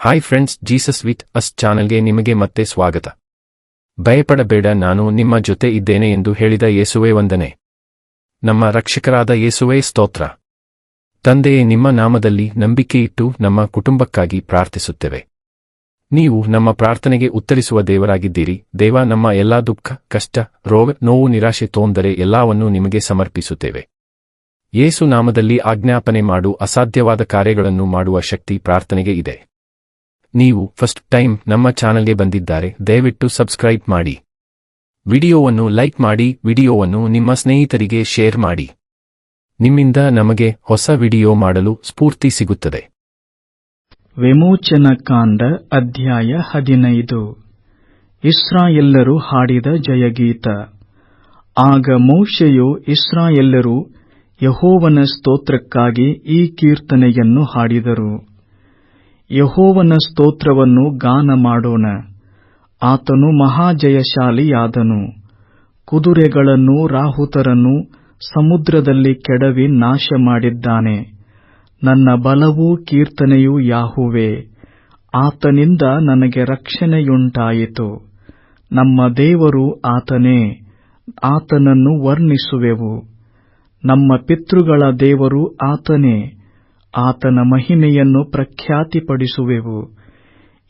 Hi friends, Jesus with us ಚಾನೆಲ್ಗೆ ನಿಮಗೆ ಮತ್ತೆ ಸ್ವಾಗತ. ಭಯಪಡಬೇಡ, ನಾನು ನಿಮ್ಮ ಜೊತೆ ಇದ್ದೇನೆ ಎಂದು ಹೇಳಿದ ಯೇಸುವೇ ವಂದನೆ. ನಮ್ಮ ರಕ್ಷಕರಾದ ಯೇಸುವೇ ಸ್ತೋತ್ರ. ತಂದೆಯೇ, ನಿಮ್ಮ ನಾಮದಲ್ಲಿ ನಂಬಿಕೆಯಿಟ್ಟು ನಮ್ಮ ಕುಟುಂಬಕ್ಕಾಗಿ ಪ್ರಾರ್ಥಿಸುತ್ತೇವೆ. ನೀವು ನಮ್ಮ ಪ್ರಾರ್ಥನೆಗೆ ಉತ್ತರಿಸುವ ದೇವರಾಗಿದ್ದೀರಿ. ದೇವ, ನಮ್ಮ ಎಲ್ಲಾ ದುಃಖ, ಕಷ್ಟ, ರೋಗ, ನೋವು, ನಿರಾಶೆ, ತೊಂದರೆ ಎಲ್ಲವನ್ನೂ ನಿಮಗೆ ಸಮರ್ಪಿಸುತ್ತೇವೆ. ಯೇಸು ನಾಮದಲ್ಲಿ ಆಜ್ಞಾಪನೆ ಮಾಡು ಅಸಾಧ್ಯವಾದ ಕಾರ್ಯಗಳನ್ನು ಮಾಡುವ ಶಕ್ತಿ ಪ್ರಾರ್ಥನೆಗೆ ಇದೆ. ನೀವು ಫಸ್ಟ್ ಟೈಮ್ ನಮ್ಮ ಚಾನಲ್ಗೆ ಬಂದಿದ್ದಾರೆ, ದಯವಿಟ್ಟು ಸಬ್ಸ್ಕ್ರೈಬ್ ಮಾಡಿ, ವಿಡಿಯೋವನ್ನು ಲೈಕ್ ಮಾಡಿ, ವಿಡಿಯೋವನ್ನು ನಿಮ್ಮ ಸ್ನೇಹಿತರಿಗೆ ಶೇರ್ ಮಾಡಿ. ನಿಮ್ಮಿಂದ ನಮಗೆ ಹೊಸ ವಿಡಿಯೋ ಮಾಡಲು ಸ್ಫೂರ್ತಿ ಸಿಗುತ್ತದೆ. ವಿಮೋಚನಕಾಂಡ ಅಧ್ಯಾಯ 15. ಇಸ್ರಾಯೇಲ್ಯರು ಹಾಡಿದ ಜಯಗೀತ. ಆಗ ಮೋಶೆಯು ಇಸ್ರಾಯೇಲ್ಯರು ಯೆಹೋವನ ಸ್ತೋತ್ರಕ್ಕಾಗಿ ಈ ಕೀರ್ತನೆಯನ್ನು ಹಾಡಿದರು. ಯೆಹೋವನ ಸ್ತೋತ್ರವನ್ನು ಗಾನ ಮಾಡೋಣ. ಆತನು ಮಹಾಜಯಶಾಲಿಯಾದನು. ಕುದುರೆಗಳನ್ನು, ರಾಹುತರನ್ನು ಸಮುದ್ರದಲ್ಲಿ ಕೆಡವಿ ನಾಶ ಮಾಡಿದ್ದಾನೆ. ನನ್ನ ಬಲವೂ ಕೀರ್ತನೆಯೂ ಯಾಹುವೇ, ಆತನಿಂದ ನನಗೆ ರಕ್ಷಣೆಯುಂಟಾಯಿತು. ನಮ್ಮ ದೇವರು ಆತನೇ, ಆತನನ್ನು ವರ್ಣಿಸುವೆವು. ನಮ್ಮ ಪಿತೃಗಳ ದೇವರು ಆತನೇ, ಆತನ ಮಹಿಮೆಯನ್ನು ಪ್ರಖ್ಯಾತಿಪಡಿಸುವೆವು.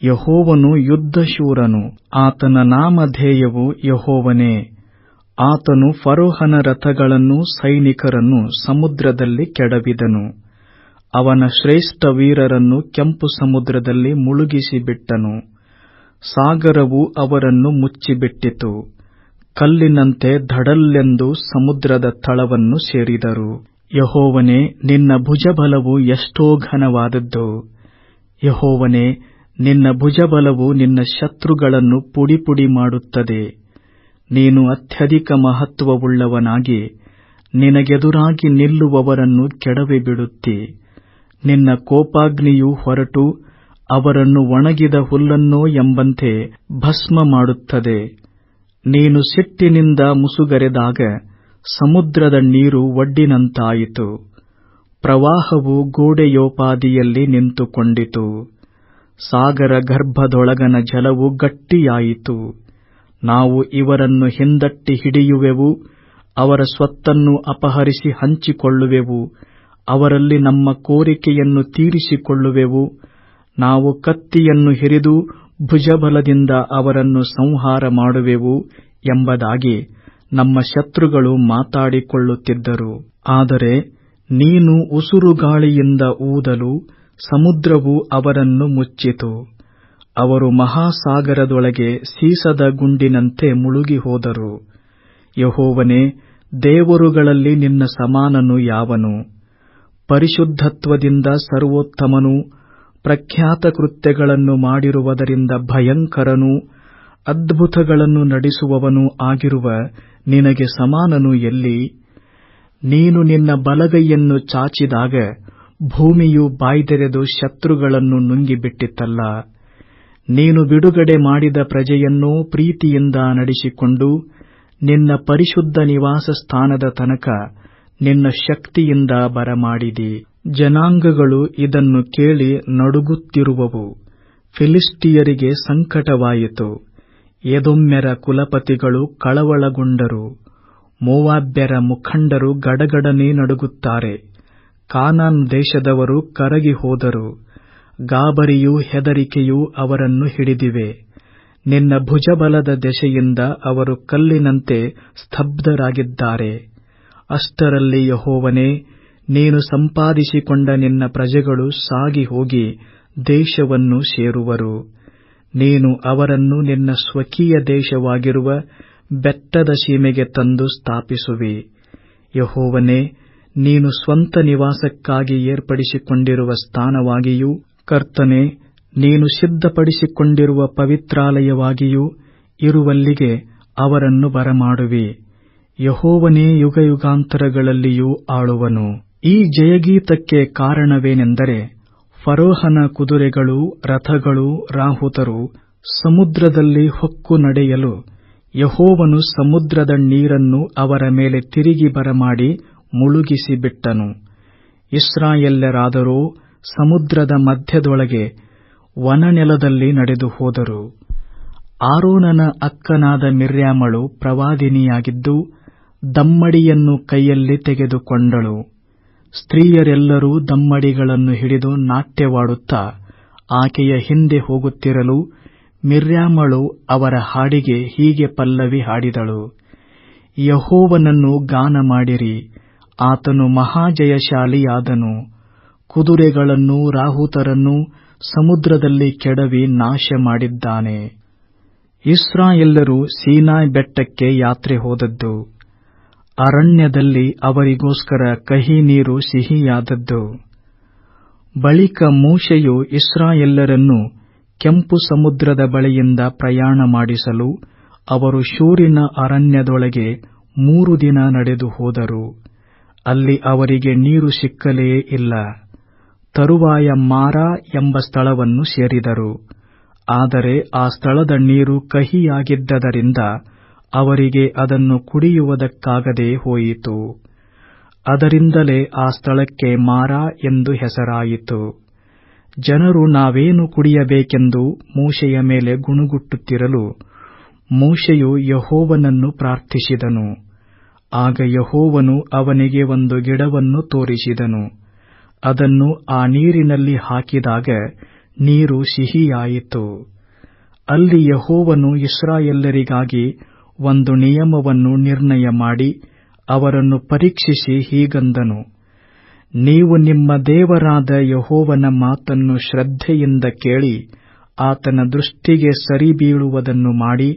ಯೆಹೋವನು ಯುದ್ಧಶೂರನು, ಆತನ ನಾಮಧೇಯವು ಯೆಹೋವನೇ. ಆತನು ಫರೋಹನ ರಥಗಳನ್ನು, ಸೈನಿಕರನ್ನು ಸಮುದ್ರದಲ್ಲಿ ಕೆಡವಿದನು. ಅವನ ಶ್ರೇಷ್ಠ ವೀರರನ್ನು ಕೆಂಪು ಸಮುದ್ರದಲ್ಲಿ ಮುಳುಗಿಸಿಬಿಟ್ಟನು. ಸಾಗರವು ಅವರನ್ನು ಮುಚ್ಚಿಬಿಟ್ಟಿತು. ಕಲ್ಲಿನಂತೆ ಧಡಲ್ಲೆಂದು ಸಮುದ್ರದ ತಳವನ್ನು ಸೇರಿದರು. ಯೆಹೋವನೇ, ನಿನ್ನ ಭುಜಬಲವು ಎಷ್ಟೋ ಘನವಾದದ್ದು. ಯೆಹೋವನೇ, ನಿನ್ನ ಭುಜಬಲವು ನಿನ್ನ ಶತ್ರುಗಳನ್ನು ಪುಡಿಪುಡಿ ಮಾಡುತ್ತದೆ. ನೀನು ಅತ್ಯಧಿಕ ಮಹತ್ವವುಳ್ಳವನಾಗಿ ನಿನಗೆದುರಾಗಿ ನಿಲ್ಲುವವರನ್ನು ಕೆಡವಿಬಿಡುತ್ತಿ. ನಿನ್ನ ಕೋಪಾಗ್ನಿಯು ಹೊರಟು ಅವರನ್ನು ಒಣಗಿದ ಹುಲ್ಲನ್ನೋ ಎಂಬಂತೆ ಭಸ್ಮ ಮಾಡುತ್ತದೆ. ನೀನು ಸಿಟ್ಟಿನಿಂದ ಮುಸುಗರೆದಾಗ ಸಮುದ್ರದ ನೀರು ಒಡ್ಡಿನಂತಾಯಿತು. ಪ್ರವಾಹವು ಗೋಡೆಯೋಪಾದಿಯಲ್ಲಿ ನಿಂತುಕೊಂಡಿತು. ಸಾಗರ ಗರ್ಭದೊಳಗನ ಜಲವು ಗಟ್ಟಿಯಾಯಿತು. ನಾವು ಇವರನ್ನು ಹಿಂದಟ್ಟಿ ಹಿಡಿಯುವೆವು, ಅವರ ಸ್ವತ್ತನ್ನು ಅಪಹರಿಸಿ ಹಂಚಿಕೊಳ್ಳುವೆವು. ಅವರಲ್ಲಿ ನಮ್ಮ ಕೋರಿಕೆಯನ್ನು ತೀರಿಸಿಕೊಳ್ಳುವೆವು. ನಾವು ಕತ್ತಿಯನ್ನು ಹಿರಿದು ಭುಜಬಲದಿಂದ ಅವರನ್ನು ಸಂಹಾರ ಮಾಡುವೆವು ಎಂಬುದಾಗಿ ನಮ್ಮ ಶತ್ರುಗಳು ಮಾತಾಡಿಕೊಳ್ಳುತ್ತಿದ್ದರು. ಆದರೆ ನೀನು ಉಸುರುಗಾಳಿಯಿಂದ ಊದಲು ಸಮುದ್ರವು ಅವರನ್ನು ಮುಚ್ಚಿತು. ಅವರು ಮಹಾಸಾಗರದೊಳಗೆ ಸೀಸದ ಗುಂಡಿನಂತೆ ಮುಳುಗಿ ಹೋದರು. ಯೆಹೋವನೇ, ದೇವರುಗಳಲ್ಲಿ ನಿನ್ನ ಸಮಾನನು ಯಾವನು? ಪರಿಶುದ್ಧತ್ವದಿಂದ ಸರ್ವೋತ್ತಮನೂ, ಪ್ರಖ್ಯಾತ ಕೃತ್ಯಗಳನ್ನು ಮಾಡಿರುವುದರಿಂದ ಭಯಂಕರನೂ, ಅದ್ಭುತಗಳನ್ನು ನಡೆಸುವವನೂ ಆಗಿರುವ ನಿನಗೆ ಸಮಾನನು ಎಲ್ಲಿ? ನೀನು ನಿನ್ನ ಬಲಗೈಯನ್ನು ಚಾಚಿದಾಗ ಭೂಮಿಯು ಬಾಯ್ದೆರೆದು ಶತ್ರುಗಳನ್ನು ನುಂಗಿಬಿಟ್ಟಿತಲ್ಲ. ನೀನು ಬಿಡುಗಡೆ ಮಾಡಿದ ಪ್ರಜೆಯನ್ನೋ ಪ್ರೀತಿಯಿಂದ ನಡೆಸಿಕೊಂಡು ನಿನ್ನ ಪರಿಶುದ್ಧ ನಿವಾಸ ಸ್ಥಾನದ ತನಕ ನಿನ್ನ ಶಕ್ತಿಯಿಂದ ಬರಮಾಡಿದಿ. ಜನಾಂಗಗಳು ಇದನ್ನು ಕೇಳಿ ನಡುಗುತ್ತಿರುವವು. ಫಿಲಿಷ್ಟಿಯರಿಗೆ ಸಂಕಟವಾಯಿತು. ಎದೋಮ್ಯರ ಕುಲಪತಿಗಳು ಕಳವಳಗೊಂಡರು. ಮೋವಾಬ್ಯರ ಮುಖಂಡರು ಗಡಗಡನೆ ನಡುಗುತ್ತಾರೆ. ಕಾನಾನ್ ದೇಶದವರು ಕರಗಿ ಹೋದರು. ಗಾಬರಿಯೂ ಹೆದರಿಕೆಯೂ ಅವರನ್ನು ಹಿಡಿದಿವೆ. ನಿನ್ನ ಭುಜಬಲದ ದೆಸೆಯಿಂದ ಅವರು ಕಲ್ಲಿನಂತೆ ಸ್ತಬ್ಧರಾಗಿದ್ದಾರೆ. ಅಷ್ಟರಲ್ಲಿ ಯೆಹೋವನೇ, ನೀನು ಸಂಪಾದಿಸಿಕೊಂಡ ನಿನ್ನ ಪ್ರಜೆಗಳು ಸಾಗಿ ಹೋಗಿ ದೇಶವನ್ನು ಸೇರುವರು. ನೀನು ಅವರನ್ನು ನಿನ್ನ ಸ್ವಕೀಯ ದೇಶವಾಗಿರುವ ಬೆಟ್ಟದ ಸೀಮೆಗೆ ತಂದು ಸ್ಥಾಪಿಸುವಿ. ಯೆಹೋವನೇ, ನೀನು ಸ್ವಂತ ನಿವಾಸಕ್ಕಾಗಿ ಏರ್ಪಡಿಸಿಕೊಂಡಿರುವ ಸ್ಥಾನವಾಗಿಯೂ, ಕರ್ತನೇ, ನೀನು ಸಿದ್ಧಪಡಿಸಿಕೊಂಡಿರುವ ಪವಿತ್ರಾಲಯವಾಗಿಯೂ ಇರುವಲ್ಲಿಗೆ ಅವರನ್ನು ಬರಮಾಡುವಿ. ಯೆಹೋವನೇ ಯುಗಯುಗಾಂತರಗಳಲ್ಲಿಯೂ ಆಳುವನು. ಈ ಜಯಗೀತಕ್ಕೆ ಕಾರಣವೇನೆಂದರೆ, ಫರೋಹನ ಕುದುರೆಗಳು, ರಥಗಳು, ರಾಹುತರು ಸಮುದ್ರದಲ್ಲಿ ಹೊಕ್ಕು ನಡೆಯಲು ಯೆಹೋವನು ಸಮುದ್ರದ ನೀರನ್ನು ಅವರ ಮೇಲೆ ತಿರುಗಿ ಬರಮಾಡಿ ಮುಳುಗಿಸಿಬಿಟ್ಟನು. ಇಸ್ರಾಯೇಲ್ಯರಾದರೋ ಸಮುದ್ರದ ಮಧ್ಯದೊಳಗೆ ವನನೆಲದಲ್ಲಿ ನಡೆದು ಹೋದರು. ಆರೋನನ ಅಕ್ಕನಾದ ಮಿರ್ಯಾಮಳು ಪ್ರವಾದಿನಿಯಾಗಿದ್ದು, ದಮ್ಮಡಿಯನ್ನು ಕೈಯಲ್ಲಿ ತೆಗೆದುಕೊಂಡಳು. ಸ್ತ್ರೀಯರೆಲ್ಲರೂ ದಮ್ಮಡಿಗಳನ್ನು ಹಿಡಿದು ನಾಟ್ಯವಾಡುತ್ತಾ ಆಕೆಯ ಹಿಂದೆ ಹೋಗುತ್ತಿರಲು, ಮಿರ್ಯಾಮಳು ಅವರ ಹಾಡಿಗೆ ಹೀಗೆ ಪಲ್ಲವಿ ಹಾಡಿದಳು: ಯೆಹೋವನನ್ನು ಗಾನ ಮಾಡಿರಿ, ಆತನು ಮಹಾಜಯಶಾಲಿಯಾದನು. ಕುದುರೆಗಳನ್ನೂ ರಾಹುತರನ್ನೂ ಸಮುದ್ರದಲ್ಲಿ ಕೆಡವಿ ನಾಶ ಮಾಡಿದ್ದಾನೆ. ಇಸ್ರಾಯೇಲ್ಯರು ಸೀನಾಯಿ ಬೆಟ್ಟಕ್ಕೆ ಯಾತ್ರೆ ಹೋದದ್ದು. ಅರಣ್ಯದಲ್ಲಿ ಅವರಿಗೋಸ್ಕರ ಕಹಿ ನೀರು ಸಿಹಿಯಾದದ್ದು. ಬಳಿಕ ಮೋಶೆಯು ಇಸ್ರಾಯೇಲ್ಯರನ್ನು ಕೆಂಪು ಸಮುದ್ರದ ಬಳಿಯಿಂದ ಪ್ರಯಾಣ ಮಾಡಿಸಲು ಅವರು ಶೂರಿನ ಅರಣ್ಯದೊಳಗೆ 3 ದಿನ ನಡೆದು ಹೋದರು. ಅಲ್ಲಿ ಅವರಿಗೆ ನೀರು ಸಿಕ್ಕಲೇ ಇಲ್ಲ. ತರುವಾಯ ಮಾರಾ ಎಂಬ ಸ್ಥಳವನ್ನು ಸೇರಿದರು. ಆದರೆ ಆ ಸ್ಥಳದ ನೀರು ಕಹಿಯಾಗಿದ್ದರಿಂದ ಅವರಿಗೆ ಅದನ್ನು ಕುಡಿಯುವುದಕ್ಕಾಗದೆ ಹೋಯಿತು. ಅದರಿಂದಲೇ ಆ ಸ್ಥಳಕ್ಕೆ ಮಾರಾ ಎಂದು ಹೆಸರಾಯಿತು. ಜನರು ನಾವೇನು ಕುಡಿಯಬೇಕೆಂದು ಮೋಶೆಯ ಮೇಲೆ ಗುಣುಗುಟ್ಟುತ್ತಿರಲು, ಮೋಶೆಯು ಯೆಹೋವನನ್ನು ಪ್ರಾರ್ಥಿಸಿದನು. ಆಗ ಯೆಹೋವನು ಅವನಿಗೆ ಒಂದು ಗಿಡವನ್ನು ತೋರಿಸಿದನು. ಅದನ್ನು ಆ ನೀರಿನಲ್ಲಿ ಹಾಕಿದಾಗ ನೀರು ಸಿಹಿಯಾಯಿತು. ಅಲ್ಲಿ ಯೆಹೋವನು ಇಸ್ರಾಯೇಲ್ಯರಿಗಾಗಿ ಒಂದು ನಿಯಮವನ್ನು ನಿರ್ಣಯ ಮಾಡಿ ಅವರನ್ನು ಪರೀಕ್ಷಿಸಿ ಹೀಗಂದನು: ನೀವು ನಿಮ್ಮ ದೇವರಾದ ಯೆಹೋವನ ಮಾತನ್ನು ಶ್ರದ್ಧೆಯಿಂದ ಕೇಳಿ, ಆತನ ದೃಷ್ಟಿಗೆ ಸರಿಬೀಳುವುದನ್ನು ಮಾಡಿ,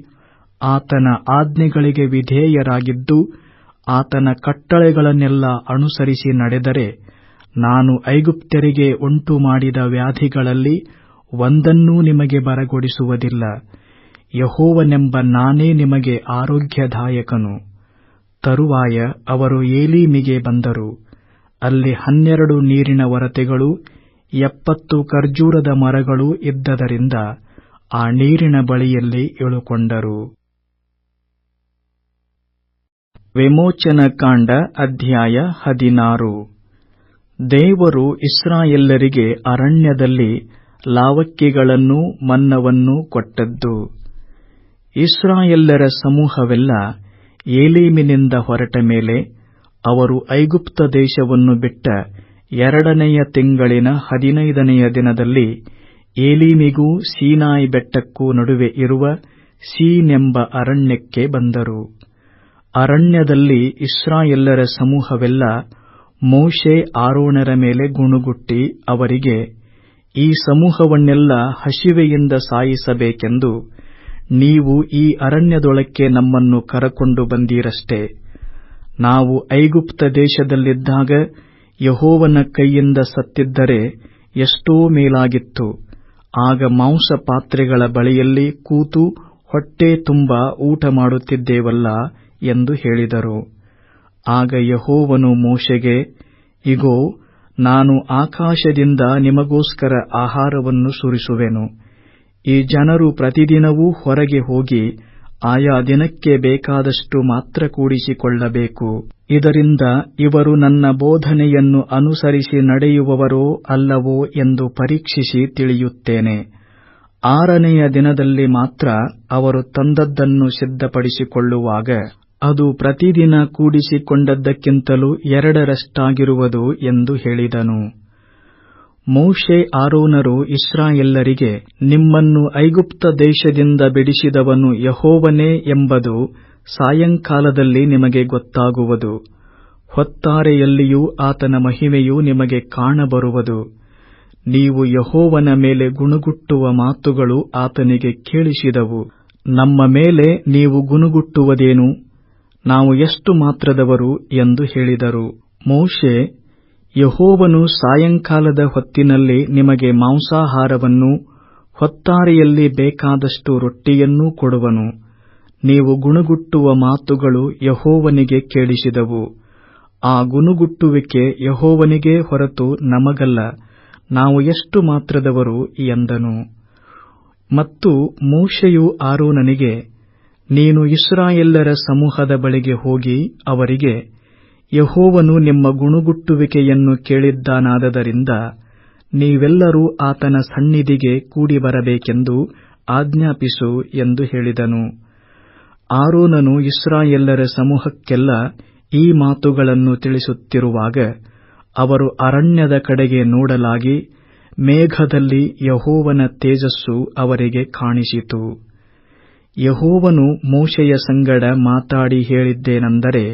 ಆತನ ಆಜ್ಞೆಗಳಿಗೆ ವಿಧೇಯರಾಗಿದ್ದು, ಆತನ ಕಟ್ಟಳೆಗಳನ್ನೆಲ್ಲ ಅನುಸರಿಸಿ ನಡೆದರೆ, ನಾನು ಐಗುಪ್ತ್ಯರಿಗೆ ಉಂಟುಮಾಡಿದ ವ್ಯಾಧಿಗಳಲ್ಲಿ ಒಂದನ್ನೂ ನಿಮಗೆ ಬರಗೊಡಿಸುವುದಿಲ್ಲ. ಯೆಹೋವನೆಂಬ ನಾನೇ ನಿಮಗೆ ಆರೋಗ್ಯದಾಯಕನು. ತರುವಾಯ ಅವರು ಏಲೀಮಿಗೆ ಬಂದರು. ಅಲ್ಲಿ 12 ನೀರಿನ ಒರತೆಗಳೂ 70 ಖರ್ಜೂರದ ಮರಗಳೂ ಇದ್ದದರಿಂದ ಆ ನೀರಿನ ಬಳಿಯಲ್ಲಿ ಇಳುಕೊಂಡರು. ವಿಮೋಚನಕಾಂಡ ಅಧ್ಯಾಯ 16. ದೇವರು ಇಸ್ರಾಯೇಲ್ಯರಿಗೆ ಅರಣ್ಯದಲ್ಲಿ ಲಾವಕ್ಕಿಗಳನ್ನೂ ಮನ್ನವನ್ನೂ ಕೊಟ್ಟದ್ದು. ಇಸ್ರಾಯೇಲ್ಯರ ಸಮೂಹವೆಲ್ಲ ಏಲೀಮಿನಿಂದ ಹೊರಟ ಮೇಲೆ ಅವರು ಐಗುಪ್ತ ದೇಶವನ್ನು ಬಿಟ್ಟ 2ನೆಯ ತಿಂಗಳಿನ 15ನೆಯ ದಿನದಲ್ಲಿ ಏಲೀಮಿಗೂ ಸೀನಾಯಿ ಬೆಟ್ಟಕ್ಕೂ ನಡುವೆ ಇರುವ ಸೀನೆಂಬ ಅರಣ್ಯಕ್ಕೆ ಬಂದರು. ಅರಣ್ಯದಲ್ಲಿ ಇಸ್ರಾಯೇಲ್ಯರ ಸಮೂಹವೆಲ್ಲ ಮೋಶೆ ಆರೋನರ ಮೇಲೆ ಗುಣುಗುಟ್ಟಿ ಅವರಿಗೆ, ಈ ಸಮೂಹವನ್ನೆಲ್ಲ ಹಸಿವೆಯಿಂದ ಸಾಯಿಸಬೇಕೆಂದು ನೀವು ಈ ಅರಣ್ಯದೊಳಕ್ಕೆ ನಮ್ಮನ್ನು ಕರಕೊಂಡು ಬಂದೀರಷ್ಟೆ. ನಾವು ಐಗುಪ್ತ ದೇಶದಲ್ಲಿದ್ದಾಗ ಯೆಹೋವನ ಕೈಯಿಂದ ಸತ್ತಿದ್ದರೆ ಎಷ್ಟೋ ಮೇಲಾಗಿತ್ತು. ಆಗ ಮಾಂಸ ಪಾತ್ರೆಗಳ ಬಳಿಯಲ್ಲಿ ಕೂತು ಹೊಟ್ಟೆ ತುಂಬಾ ಊಟ ಮಾಡುತ್ತಿದ್ದೇವಲ್ಲ ಎಂದು ಹೇಳಿದರು. ಆಗ ಯೆಹೋವನು ಮೋಶೆಗೆ, ಇಗೋ, ನಾನು ಆಕಾಶದಿಂದ ನಿಮಗೋಸ್ಕರ ಆಹಾರವನ್ನು ಸುರಿಸುವೆನು. ಈ ಜನರು ಪ್ರತಿದಿನವೂ ಹೊರಗೆ ಹೋಗಿ ಆಯಾ ದಿನಕ್ಕೆ ಬೇಕಾದಷ್ಟು ಮಾತ್ರ ಕೂಡಿಸಿಕೊಳ್ಳಬೇಕು. ಇದರಿಂದ ಇವರು ನನ್ನ ಬೋಧನೆಯನ್ನು ಅನುಸರಿಸಿ ನಡೆಯುವವರೋ ಅಲ್ಲವೋ ಎಂದು ಪರೀಕ್ಷಿಸಿ ತಿಳಿಯುತ್ತೇನೆ. 6ನೆಯ ದಿನದಲ್ಲಿ ಮಾತ್ರ ಅವರು ತಂದದ್ದನ್ನು ಸಿದ್ಧಪಡಿಸಿಕೊಳ್ಳುವಾಗ ಅದು ಪ್ರತಿದಿನ ಕೂಡಿಸಿಕೊಂಡದ್ದಕ್ಕಿಂತಲೂ 2ರಷ್ಟಾಗಿರುವುದು ಎಂದು ಹೇಳಿದನು. ಮೋಶೆ ಆರೋನರು ಇಸ್ರಾಯೇಲ್ಯರಿಗೆ, ನಿಮ್ಮನ್ನು ಐಗುಪ್ತ ದೇಶದಿಂದ ಬಿಡಿಸಿದವನು ಯೆಹೋವನೇ ಎಂಬುದು ಸಾಯಂಕಾಲದಲ್ಲಿ ನಿಮಗೆ ಗೊತ್ತಾಗುವುದು. ಹೊತ್ತಾರೆಯಲ್ಲಿಯೂ ಆತನ ಮಹಿಮೆಯು ನಿಮಗೆ ಕಾಣಬರುವುದು. ನೀವು ಯೆಹೋವನ ಮೇಲೆ ಗುಣುಗುಟ್ಟುವ ಮಾತುಗಳು ಆತನಿಗೆ ಕೇಳಿಸಿದವು. ನಮ್ಮ ಮೇಲೆ ನೀವು ಗುಣುಗುಟ್ಟುವುದೇನು? ನಾವು ಎಷ್ಟು ಮಾತ್ರದವರು ಎಂದು ಹೇಳಿದರು. ಮೋಶೆ, ಯೆಹೋವನು ಸಾಯಂಕಾಲದ ಹೊತ್ತಿನಲ್ಲಿ ನಿಮಗೆ ಮಾಂಸಾಹಾರವನ್ನೂ ಹೊತ್ತಾರೆಯಲ್ಲಿ ಬೇಕಾದಷ್ಟು ರೊಟ್ಟಿಯನ್ನೂ ಕೊಡುವನು. ನೀವು ಗುಣುಗುಟ್ಟುವ ಮಾತುಗಳು ಯೆಹೋವನಿಗೆ ಕೇಳಿಸಿದವು. ಆ ಗುಣುಗುಟ್ಟುವಿಕೆ ಯೆಹೋವನಿಗೇ ಹೊರತು ನಮಗಲ್ಲ. ನಾವು ಎಷ್ಟು ಮಾತ್ರದವರು ಎಂದನು. ಮತ್ತು ಮೋಶೆಯು ಆರೋನನಿಗೆ, ನೀನು ಇಸ್ರಾಯೇಲ್ಯರ ಸಮೂಹದ ಬಳಿಗೆ ಹೋಗಿ ಅವರಿಗೆ, ಯೆಹೋವನು ನಿಮ್ಮ ಗುಣುಗುಟ್ಟುವಿಕೆಯನ್ನು ಕೇಳಿದ್ದಾನಾದ್ದರಿಂದ ನೀವೆಲ್ಲರೂ ಆತನ ಸನ್ನಿಧಿಗೆ ಕೂಡಿಬರಬೇಕೆಂದು ಆಜ್ಞಾಪಿಸು ಎಂದು ಹೇಳಿದನು. ಆರೋನನು ಇಸ್ರಾಯೇಲ್ಯರ ಸಮೂಹಕ್ಕೆಲ್ಲ ಈ ಮಾತುಗಳನ್ನು ತಿಳಿಸುತ್ತಿರುವಾಗ ಅವರು ಅರಣ್ಯದ ಕಡೆಗೆ ನೋಡಲಾಗಿ, ಮೇಘದಲ್ಲಿ ಯೆಹೋವನ ತೇಜಸ್ಸು ಅವರಿಗೆ ಕಾಣಿಸಿತು. ಯೆಹೋವನು ಮೋಶೆಯ ಸಂಗಡ ಮಾತಾಡಿ ಹೇಳಿದ್ದೇನೆಂದರೆ,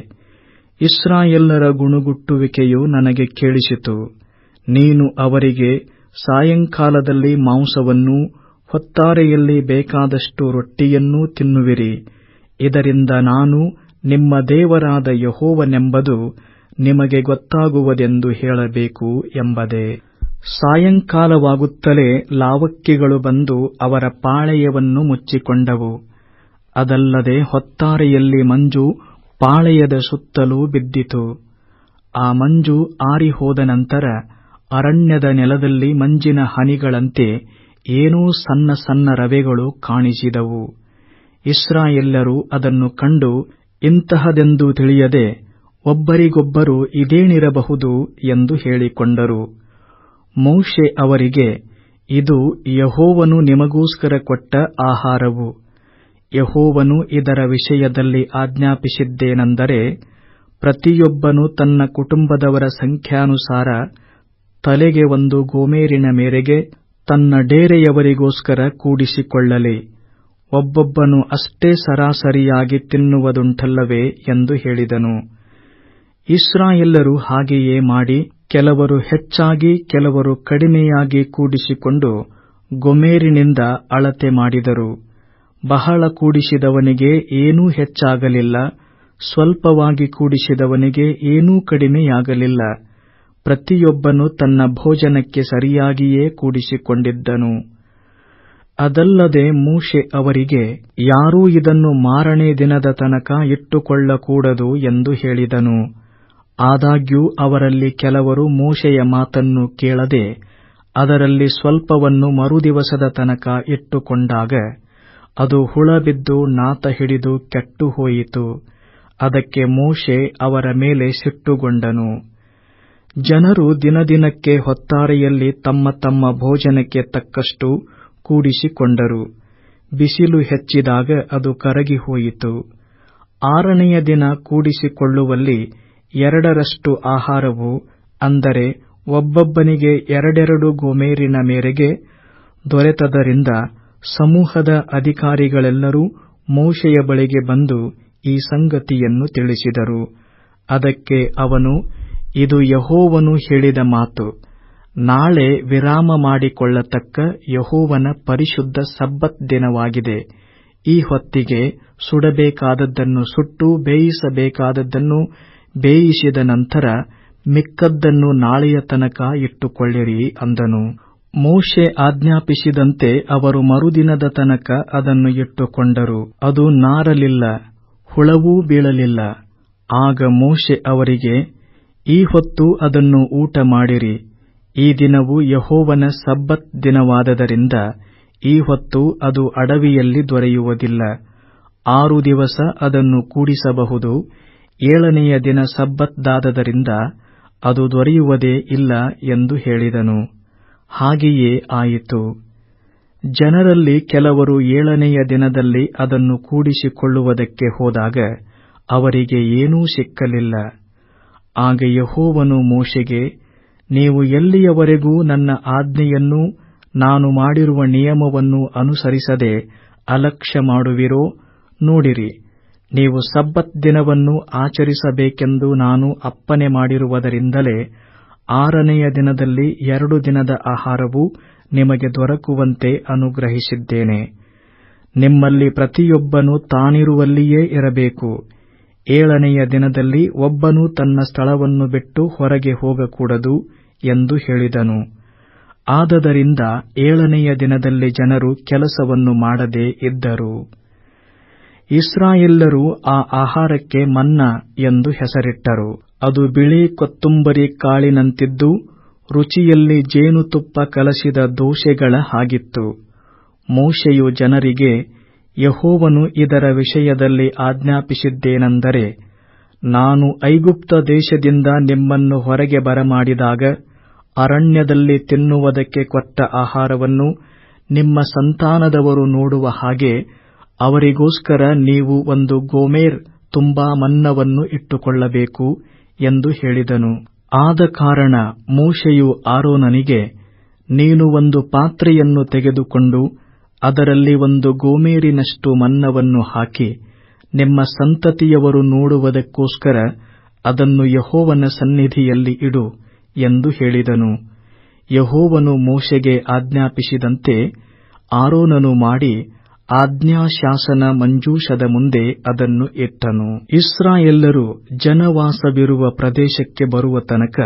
ಇಸ್ರಾಯೇಲ್ಯರ ಗುಣುಗುಟ್ಟುವಿಕೆಯು ನನಗೆ ಕೇಳಿಸಿತು. ನೀನು ಅವರಿಗೆ ಸಾಯಂಕಾಲದಲ್ಲಿ ಮಾಂಸವನ್ನೂ ಹೊತ್ತಾರೆಯಲ್ಲಿ ಬೇಕಾದಷ್ಟು ರೊಟ್ಟಿಯನ್ನೂ ತಿನ್ನುವಿರಿ. ಇದರಿಂದ ನಾನು ನಿಮ್ಮ ದೇವರಾದ ಯೆಹೋವನೆಂಬುದು ನಿಮಗೆ ಗೊತ್ತಾಗುವುದೆಂದು ಹೇಳಬೇಕು ಎಂಬುದೇ. ಸಾಯಂಕಾಲವಾಗುತ್ತಲೇ ಲಾವಕ್ಕಿಗಳು ಬಂದು ಅವರ ಪಾಳೆಯವನ್ನು ಮುಚ್ಚಿಕೊಂಡವು. ಅದಲ್ಲದೆ ಹೊತ್ತಾರೆಯಲ್ಲಿ ಮಂಜು ಪಾಳೆಯದ ಸುತ್ತಲೂ ಬಿದ್ದಿತು. ಆ ಮಂಜು ಆರಿಹೋದ ನಂತರ ಅರಣ್ಯದ ನೆಲದಲ್ಲಿ ಮಂಜಿನ ಹನಿಗಳಂತೆ ಏನೋ ಸಣ್ಣ ಸಣ್ಣ ರವೆಗಳು ಕಾಣಿಸಿದವು. ಇಸ್ರಾಯೇಲ್ಯರು ಅದನ್ನು ಕಂಡು ಇಂತಹದೆಂದು ತಿಳಿಯದೆ ಒಬ್ಬರಿಗೊಬ್ಬರು ಇದೇನಿರಬಹುದು ಎಂದು ಹೇಳಿಕೊಂಡರು. ಮೋಶೆ ಅವರಿಗೆ, ಇದು ಯೆಹೋವನು ನಿಮಗೋಸ್ಕರ ಕೊಟ್ಟ ಆಹಾರವು. ಯೆಹೋವನು ಇದರ ವಿಷಯದಲ್ಲಿ ಆಜ್ಞಾಪಿಸಿದ್ದೇನೆಂದರೆ, ಪ್ರತಿಯೊಬ್ಬನು ತನ್ನ ಕುಟುಂಬದವರ ಸಂಖ್ಯಾನುಸಾರ ತಲೆಗೆ ಒಂದು ಗೋಮೇರಿನ ಮೇರೆಗೆ ತನ್ನ ಡೇರೆಯವರಿಗೋಸ್ಕರ ಕೂಡಿಸಿಕೊಳ್ಳಲಿ. ಒಬ್ಬೊಬ್ಬನು ಅಷ್ಟೇ ಸರಾಸರಿಯಾಗಿ ತಿನ್ನುವುದುಂಟಲ್ಲವೇ ಎಂದು ಹೇಳಿದನು. ಇಸ್ರಾಯೇಲ್ಯರು ಹಾಗೆಯೇ ಮಾಡಿ ಕೆಲವರು ಹೆಚ್ಚಾಗಿ ಕೆಲವರು ಕಡಿಮೆಯಾಗಿ ಕೂಡಿಸಿಕೊಂಡು ಗೊಮೇರಿನಿಂದ ಅಳತೆ ಮಾಡಿದರು. ಬಹಳ ಕೂಡಿಸಿದವನಿಗೆ ಏನೂ ಹೆಚ್ಚಾಗಲಿಲ್ಲ, ಸ್ವಲ್ಪವಾಗಿ ಕೂಡಿಸಿದವನಿಗೆ ಏನೂ ಕಡಿಮೆಯಾಗಲಿಲ್ಲ. ಪ್ರತಿಯೊಬ್ಬನು ತನ್ನ ಭೋಜನಕ್ಕೆ ಸರಿಯಾಗಿಯೇ ಕೂಡಿಸಿಕೊಂಡಿದ್ದನು. ಅದಲ್ಲದೆ ಮೋಶೆ ಅವರಿಗೆ, ಯಾರೂ ಇದನ್ನು ಮಾರನೇ ದಿನದ ತನಕ ಇಟ್ಟುಕೊಳ್ಳಕೂಡದು ಎಂದು ಹೇಳಿದನು. ಆದಾಗ್ಯೂ ಅವರಲ್ಲಿ ಕೆಲವರು ಮೋಶೆಯ ಮಾತನ್ನು ಕೇಳದೆ ಅದರಲ್ಲಿ ಸ್ವಲ್ಪವನ್ನು ಮರುದಿವಸದ ತನಕ ಇಟ್ಟುಕೊಂಡಾಗ ಅದು ಹುಳಬಿದ್ದು ನಾತ ಹಿಡಿದು ಕೆಟ್ಟು ಹೋಯಿತು. ಅದಕ್ಕೆ ಮೋಶೆ ಅವರ ಮೇಲೆ ಸಿಟ್ಟುಗೊಂಡನು. ಜನರು ದಿನದಿನಕ್ಕೆ ಹೊತ್ತಾರೆಯಲ್ಲಿ ತಮ್ಮ ತಮ್ಮ ಭೋಜನಕ್ಕೆ ತಕ್ಕಷ್ಟು ಕೂಡಿಸಿಕೊಂಡರು. ಬಿಸಿಲು ಹೆಚ್ಚಿದಾಗ ಅದು ಕರಗಿ ಹೋಯಿತು. 6ನೆಯ ದಿನ ಕೂಡಿಸಿಕೊಳ್ಳುವಲ್ಲಿ 2ರಷ್ಟು ಆಹಾರವು, ಅಂದರೆ ಒಬ್ಬೊಬ್ಬನಿಗೆ 2 ಗೋಮೇರಿನ ಮೇರೆಗೆ ದೊರೆತದರಿಂದ ಸಮೂಹದ ಅಧಿಕಾರಿಗಳೆಲ್ಲರೂ ಮೋಶೆಯ ಬಳಿಗೆ ಬಂದು ಈ ಸಂಗತಿಯನ್ನು ತಿಳಿಸಿದರು. ಅದಕ್ಕೆ ಅವನು, ಇದು ಯೆಹೋವನು ಹೇಳಿದ ಮಾತು. ನಾಳೆ ವಿರಾಮ ಮಾಡಿಕೊಳ್ಳತಕ್ಕ ಯೆಹೋವನ ಪರಿಶುದ್ಧ ಸಬ್ಬತ್ ದಿನವಾಗಿದೆ. ಈ ಹೊತ್ತಿಗೆ ಸುಡಬೇಕಾದದ್ದನ್ನು ಸುಟ್ಟು ಬೇಯಿಸಬೇಕಾದದ್ದನ್ನು ಬೇಯಿಸಿದ ನಂತರ ಮಿಕ್ಕದ್ದನ್ನು ನಾಳೆಯ ತನಕ ಇಟ್ಟುಕೊಳ್ಳಿರಿ ಅಂದನು. ಮೋಶೆ ಆಜ್ಞಾಪಿಸಿದಂತೆ ಅವರು ಮರುದಿನದ ತನಕ ಅದನ್ನು ಇಟ್ಟುಕೊಂಡರು. ಅದು ನಾರಲಿಲ್ಲ, ಹುಳವೂ ಬೀಳಲಿಲ್ಲ. ಆಗ ಮೋಶೆ ಅವರಿಗೆ, ಈ ಹೊತ್ತು ಅದನ್ನು ಊಟ ಮಾಡಿರಿ. ಈ ದಿನವು ಯೆಹೋವನ ಸಬ್ಬತ್ ದಿನವಾದದರಿಂದ ಈ ಹೊತ್ತು ಅದು ಅಡವಿಯಲ್ಲಿ ದೊರೆಯುವುದಿಲ್ಲ. 6 ದಿವಸ ಅದನ್ನು ಕೂಡಿಸಬಹುದು. 7ನೆಯ ದಿನ ಸಬ್ಬತ್ತಾದದರಿಂದ ಅದು ದೊರೆಯುವುದೇ ಇಲ್ಲ ಎಂದು ಹೇಳಿದನು. ಹಾಗೆಯೇ ಆಯಿತು. ಜನರಲ್ಲಿ ಕೆಲವರು 7ನೆಯ ದಿನದಲ್ಲಿ ಅದನ್ನು ಕೂಡಿಸಿಕೊಳ್ಳುವುದಕ್ಕೆ ಹೋದಾಗ ಅವರಿಗೆ ಏನೂ ಸಿಕ್ಕಲಿಲ್ಲ. ಆಗ ಯೆಹೋವನು ಮೋಶೆಗೆ, ನೀವು ಎಲ್ಲಿಯವರೆಗೂ ನನ್ನ ಆಜ್ಞೆಯನ್ನೂ ನಾನು ಮಾಡಿರುವ ನಿಯಮವನ್ನು ಅನುಸರಿಸದೆ ಅಲಕ್ಷ್ಯ ಮಾಡುವಿರೋ ನೋಡಿರಿ. ನೀವು ಸಬ್ಬತ್ ದಿನವನ್ನು ಆಚರಿಸಬೇಕೆಂದು ನಾನು ಅಪ್ಪಣೆ ಮಾಡಿರುವುದರಿಂದಲೇ 6ನೆಯ ದಿನದಲ್ಲಿ 2 ದಿನದ ಆಹಾರವು ನಿಮಗೆ ದೊರಕುವಂತೆ ಅನುಗ್ರಹಿಸಿದ್ದೇನೆ. ನಿಮ್ಮಲ್ಲಿ ಪ್ರತಿಯೊಬ್ಬನು ತಾನಿರುವಲ್ಲಿಯೇ ಇರಬೇಕು. 7ನೆಯ ದಿನದಲ್ಲಿ ಒಬ್ಬನೂ ತನ್ನ ಸ್ಥಳವನ್ನು ಬಿಟ್ಟು ಹೊರಗೆ ಹೋಗಕೂಡದು ಎಂದು ಹೇಳಿದನು. ಆದದರಿಂದ 7ನೆಯ ದಿನದಲ್ಲಿ ಜನರು ಕೆಲಸವನ್ನು ಮಾಡದೇ ಇದ್ದರು. ಇಸ್ರಾಯೇಲ್ಯರು ಆ ಆಹಾರಕ್ಕೆ ಮನ್ನಾ ಎಂದು ಹೆಸರಿಟ್ಟರು. ಅದು ಬಿಳಿ ಕೊತ್ತುಂಬರಿ ಕಾಳಿನಂತಿದ್ದು ರುಚಿಯಲ್ಲಿ ಜೇನುತುಪ್ಪ ಕಲಸಿದ ದೋಸೆಗಳ ಹಾಗಿತ್ತು. ಮೋಶೆಯು ಜನರಿಗೆ, ಯೆಹೋವನು ಇದರ ವಿಷಯದಲ್ಲಿ ಆಜ್ಞಾಪಿಸಿದ್ದೇನೆಂದರೆ, ನಾನು ಐಗುಪ್ತ ದೇಶದಿಂದ ನಿಮ್ಮನ್ನು ಹೊರಗೆ ಬರಮಾಡಿದಾಗ ಅರಣ್ಯದಲ್ಲಿ ತಿನ್ನುವುದಕ್ಕೆ ಕೊಟ್ಟ ಆಹಾರವನ್ನು ನಿಮ್ಮ ಸಂತಾನದವರು ನೋಡುವ ಹಾಗೆ ಅವರಿಗೋಸ್ಕರ ನೀವು ಒಂದು ಗೋಮೇರ್ ತುಂಬಾ ಮನ್ನವನ್ನು ಇಟ್ಟುಕೊಳ್ಳಬೇಕು ಎಂದು ಹೇಳಿದನು. ಆದ ಕಾರಣ ಮೋಶೆಯು ಆರೋನನಿಗೆ, ನೀನು ಒಂದು ಪಾತ್ರೆಯನ್ನು ತೆಗೆದುಕೊಂಡು ಅದರಲ್ಲಿ ಒಂದು ಗೋಮೇರಿನಷ್ಟು ಮನ್ನವನ್ನು ಹಾಕಿ ನಿಮ್ಮ ಸಂತತಿಯವರು ನೋಡುವುದಕ್ಕೋಸ್ಕರ ಅದನ್ನು ಯೆಹೋವನ ಸನ್ನಿಧಿಯಲ್ಲಿ ಇಡು ಎಂದು ಹೇಳಿದನು. ಯೆಹೋವನು ಮೋಶೆಗೆ ಆಜ್ಞಾಪಿಸಿದಂತೆ ಆರೋನನು ಮಾಡಿ ಆಜ್ಞಾಶಾಸನ ಮಂಜೂಷದ ಮುಂದೆ ಅದನ್ನು ಇಟ್ಟನು. ಇಸ್ರಾಯೇಲ್ಯರು ಜನವಾಸವಿರುವ ಪ್ರದೇಶಕ್ಕೆ ಬರುವ ತನಕ,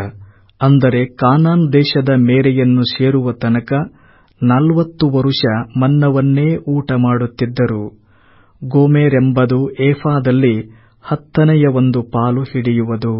ಅಂದರೆ ಕಾನಾನ್ ದೇಶದ ಮೇರೆಯನ್ನು ಸೇರುವ ತನಕ 40 ವರುಷ ಮನ್ನವನ್ನೇ ಊಟ ಮಾಡುತ್ತಿದ್ದರು. ಗೋಮೆರೆಂಬುದು ಏಫಾದಲ್ಲಿ 10ನೆಯ ಒಂದು ಪಾಲು ಹಿಡಿಯುವುದು.